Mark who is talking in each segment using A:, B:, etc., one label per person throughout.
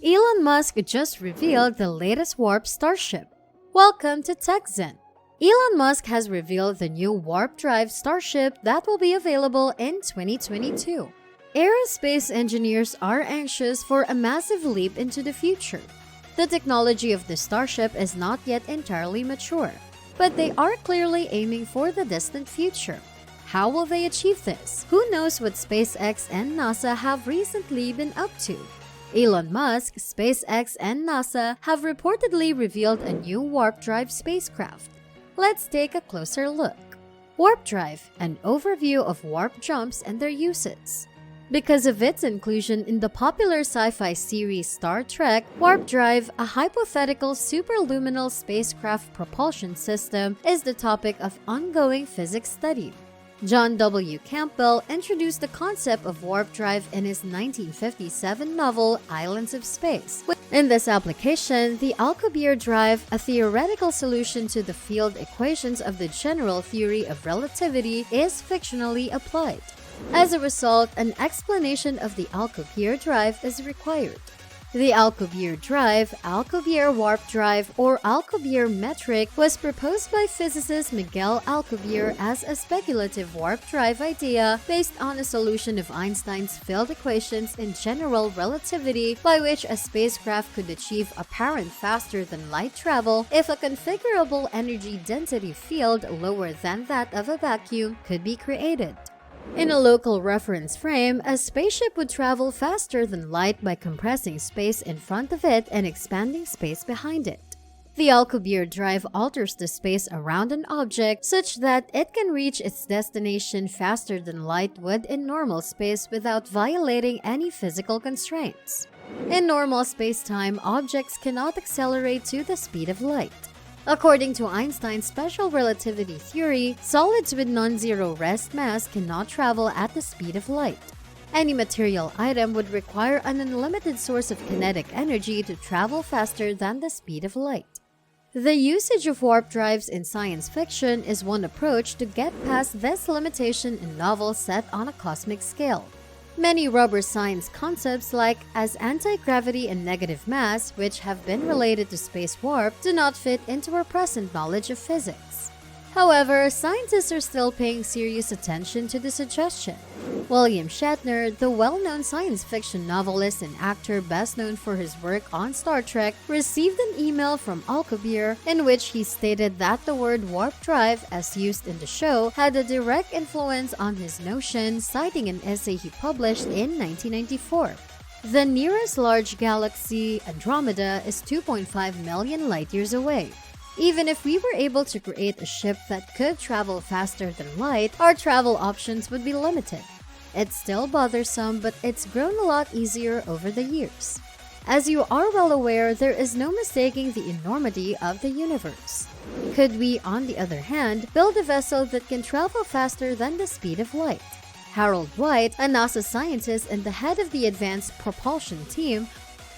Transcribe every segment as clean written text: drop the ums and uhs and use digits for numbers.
A: Elon Musk just revealed the latest warp Starship. Welcome to TechZen. Elon Musk has revealed the new warp drive Starship that will be available in 2022. Aerospace engineers are anxious for a massive leap into the future. The technology of the Starship is not yet entirely mature, but they are clearly aiming for the distant future. How will they achieve this? Who knows what SpaceX and NASA have recently been up to? Elon Musk, SpaceX, and NASA have reportedly revealed a new warp drive spacecraft. Let's take a closer look. Warp drive, an overview of warp jumps and their uses. Because of its inclusion in the popular sci-fi series Star Trek, warp drive, a hypothetical superluminal spacecraft propulsion system, is the topic of ongoing physics study. John W. Campbell introduced the concept of warp drive in his 1957 novel Islands of Space. In this application, the Alkubierre Drive, a theoretical solution to the field equations of the General Theory of Relativity, is fictionally applied. As a result, an explanation of the Alcubierre Drive is required. The Alcubierre Drive, Alcubierre Warp Drive, or Alcubierre Metric was proposed by physicist Miguel Alcubierre as a speculative warp drive idea based on a solution of Einstein's field equations in general relativity by which a spacecraft could achieve apparent faster-than-light travel if a configurable energy density field lower than that of a vacuum could be created. In a local reference frame, a spaceship would travel faster than light by compressing space in front of it and expanding space behind it. The Alkavir Drive alters the space around an object such that it can reach its destination faster than light would in normal space without violating any physical constraints. In normal space-time, objects cannot accelerate to the speed of light. According to Einstein's special relativity theory, solids with non-zero rest mass cannot travel at the speed of light. Any material item would require an unlimited source of kinetic energy to travel faster than the speed of light. The usage of warp drives in science fiction is one approach to get past this limitation in novels set on a cosmic scale. Many rubber science concepts like as anti-gravity and negative mass, which have been related to space warp, do not fit into our present knowledge of physics. However, scientists are still paying serious attention to the suggestion. William Shatner, the well-known science fiction novelist and actor best known for his work on Star Trek, received an email from Alcubierre in which he stated that the word warp drive, as used in the show, had a direct influence on his notion, citing an essay he published in 1994. The nearest large galaxy, Andromeda, is 2.5 million light-years away. Even if we were able to create a ship that could travel faster than light, our travel options would be limited. It's still bothersome, but it's grown a lot easier over the years. As you are well aware, there is no mistaking the enormity of the universe. Could we, on the other hand, build a vessel that can travel faster than the speed of light? Harold White, a NASA scientist and the head of the Advanced Propulsion Team,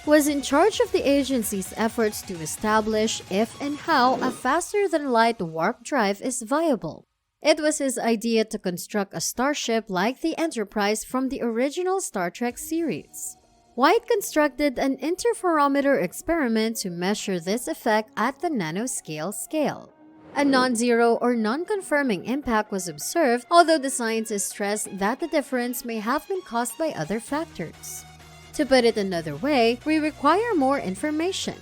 A: was in charge of the agency's efforts to establish if and how a faster-than-light warp drive is viable. It was his idea to construct a starship like the Enterprise from the original Star Trek series. White constructed an interferometer experiment to measure this effect at the nanoscale scale. A non-zero or non-confirming impact was observed, although the scientists stressed that the difference may have been caused by other factors. To put it another way, we require more information.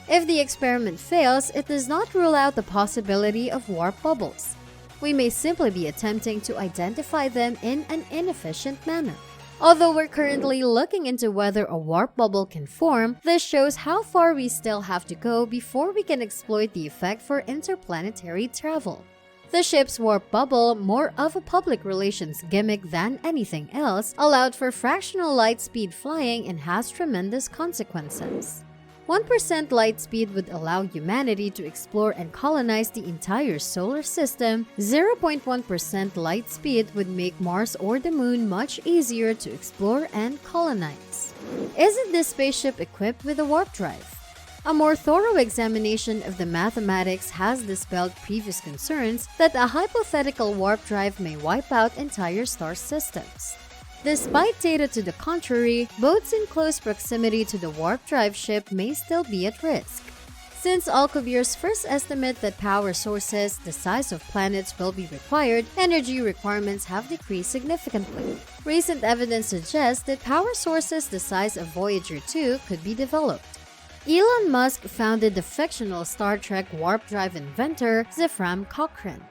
A: If the experiment fails, it does not rule out the possibility of warp bubbles. We may simply be attempting to identify them in an inefficient manner. Although we're currently looking into whether a warp bubble can form, this shows how far we still have to go before we can exploit the effect for interplanetary travel. The ship's warp bubble, more of a public relations gimmick than anything else, allowed for fractional light speed flying and has tremendous consequences. 1% light speed would allow humanity to explore and colonize the entire solar system. 0.1% light speed would make Mars or the Moon much easier to explore and colonize. Isn't this spaceship equipped with a warp drive? A more thorough examination of the mathematics has dispelled previous concerns that a hypothetical warp drive may wipe out entire star systems. Despite data to the contrary, boats in close proximity to the warp drive ship may still be at risk. Since Alcubierre's first estimate that power sources the size of planets will be required, energy requirements have decreased significantly. Recent evidence suggests that power sources the size of Voyager 2 could be developed. Elon Musk founded the fictional Star Trek warp drive inventor Zefram Cochrane.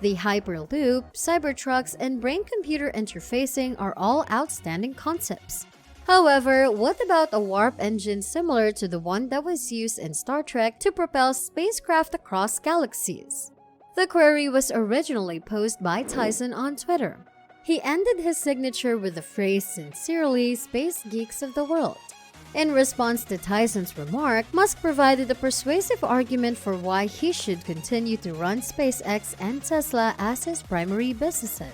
A: The Hyperloop, Cybertrucks, and brain-computer interfacing are all outstanding concepts. However, what about a warp engine similar to the one that was used in Star Trek to propel spacecraft across galaxies? The query was originally posed by Tyson on Twitter. He ended his signature with the phrase, "Sincerely, space geeks of the world." In response to Tyson's remark, Musk provided a persuasive argument for why he should continue to run SpaceX and Tesla as his primary businesses.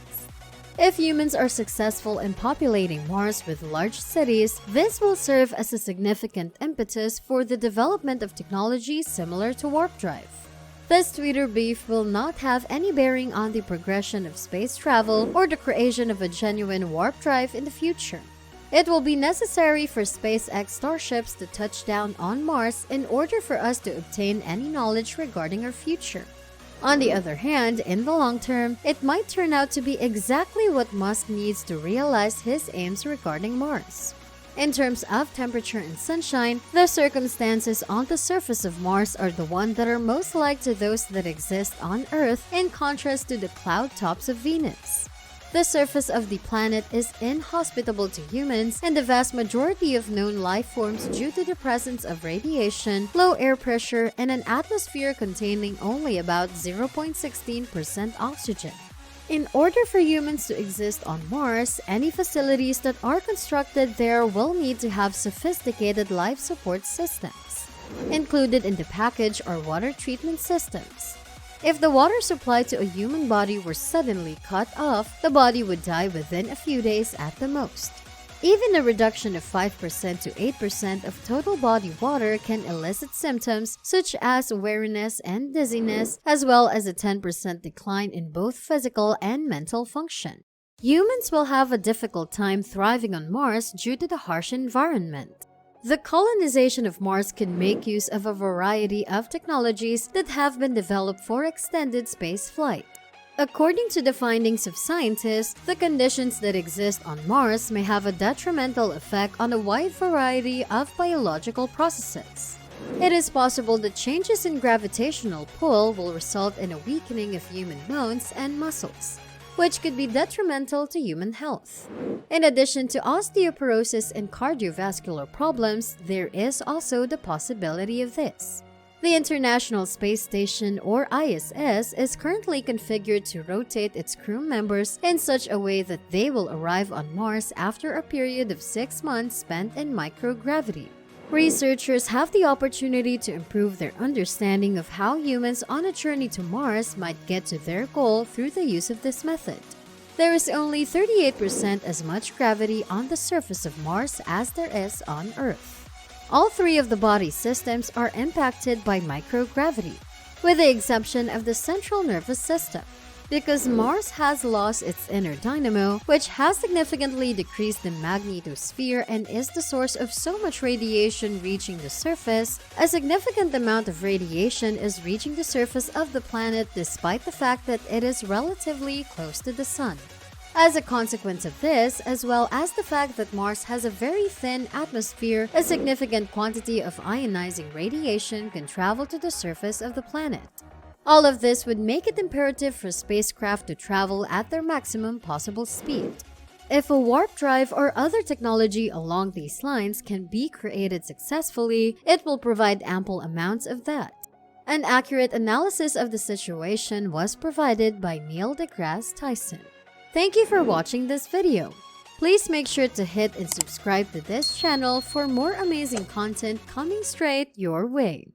A: If humans are successful in populating Mars with large cities, this will serve as a significant impetus for the development of technology similar to warp drive. This Twitter beef will not have any bearing on the progression of space travel or the creation of a genuine warp drive in the future. It will be necessary for SpaceX starships to touch down on Mars in order for us to obtain any knowledge regarding our future. On the other hand, in the long term, it might turn out to be exactly what Musk needs to realize his aims regarding Mars. In terms of temperature and sunshine, the circumstances on the surface of Mars are the ones that are most like to those that exist on Earth, in contrast to the cloud tops of Venus. The surface of the planet is inhospitable to humans, and the vast majority of known life forms due to the presence of radiation, low air pressure, and an atmosphere containing only about 0.16% oxygen. In order for humans to exist on Mars, any facilities that are constructed there will need to have sophisticated life support systems. Included in the package are water treatment systems. If the water supply to a human body were suddenly cut off, the body would die within a few days at the most. Even a reduction of 5% to 8% of total body water can elicit symptoms such as weariness and dizziness, as well as a 10% decline in both physical and mental function. Humans will have a difficult time thriving on Mars due to the harsh environment. The colonization of Mars can make use of a variety of technologies that have been developed for extended space flight. According to the findings of scientists, the conditions that exist on Mars may have a detrimental effect on a wide variety of biological processes. It is possible that changes in gravitational pull will result in a weakening of human bones and muscles, which could be detrimental to human health. In addition to osteoporosis and cardiovascular problems, there is also the possibility of this. The International Space Station, or ISS, is currently configured to rotate its crew members in such a way that they will arrive on Mars after a period of 6 months spent in microgravity. Researchers have the opportunity to improve their understanding of how humans on a journey to Mars might get to their goal through the use of this method. There is only 38% as much gravity on the surface of Mars as there is on Earth. All three of the body systems are impacted by microgravity, with the exception of the central nervous system, because Mars has lost its inner dynamo, which has significantly decreased the magnetosphere and is the source of so much radiation reaching the surface. A significant amount of radiation is reaching the surface of the planet despite the fact that it is relatively close to the Sun. As a consequence of this, as well as the fact that Mars has a very thin atmosphere, a significant quantity of ionizing radiation can travel to the surface of the planet. All of this would make it imperative for spacecraft to travel at their maximum possible speed. If a warp drive or other technology along these lines can be created successfully, it will provide ample amounts of that. An accurate analysis of the situation was provided by Neil deGrasse Tyson. Thank you for watching this video. Please make sure to hit and subscribe to this channel for more amazing content coming straight your way.